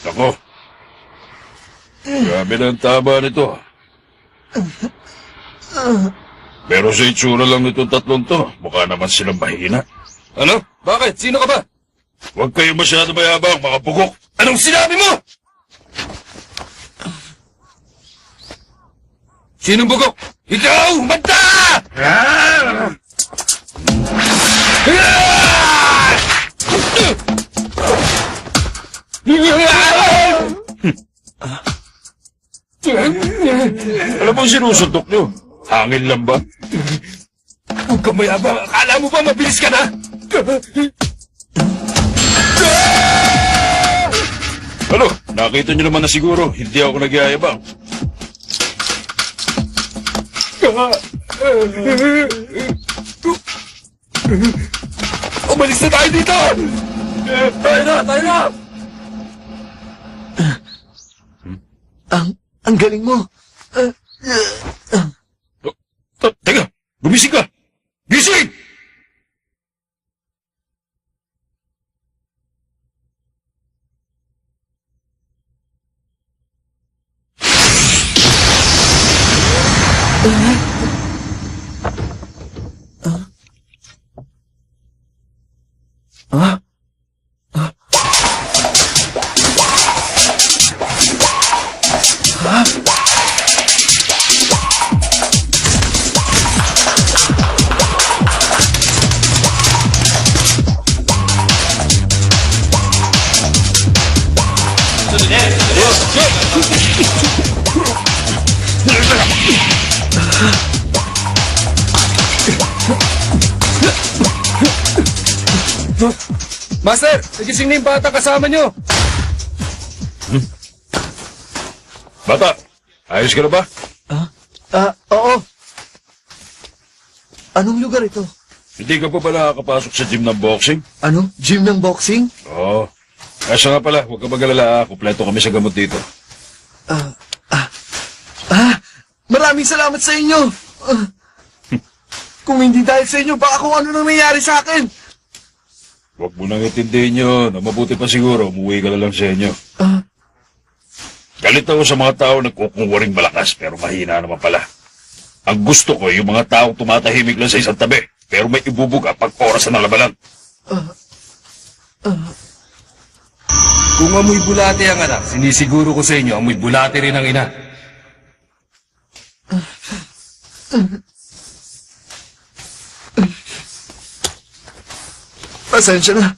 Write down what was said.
Ako. Grabe na ang taba nito. Pero sa itsura lang nitong tatlong to, mukha naman silang mahina. Ano? Bakit? Sino ka ba? Huwag kayo masyado mayabang, mga bugok. Anong sinabi mo? Sinong bugok? Ikaw! Manta! Alam mo ang sinusuntok nyo? Hangin lang ba? Huwag kang mayabang. Akala mo ba mabilis ka na? Ano? Nakita nyo naman na siguro, hindi ako nagyayabang. Umalis na tayo dito! Tayo na! Tayo na! Ang galing mo. Teka! Gumising ka! Gising! Master! Nagising na yung bata kasama nyo! Bata! Ayos ka na ba? Oo. Anong lugar ito? Hindi ka pa ba nakakapasok sa gym ng boxing? Ano? Gym ng boxing? Oo. Siya nga pala, huwag ka mag-alala. Kumpleto kami sa gamot dito. Maraming salamat sa inyo. Kung hindi dahil sa inyo, baka kung ano nang nangyari sa akin. Huwag mo nang itindihin yun. Ang mabuti pa siguro, umuwi ka na lang sa inyo. Galit ako sa mga tao nagkukunwaring malakas pero mahina naman pala. Ang gusto ko yung mga taong tumatahimik lang sa isang tabi pero may ibubuga pag oras na labanan. Kung amoy bulate ang anak, sinisiguro ko sa inyo, amoy bulate rin ang ina. Pasensya na.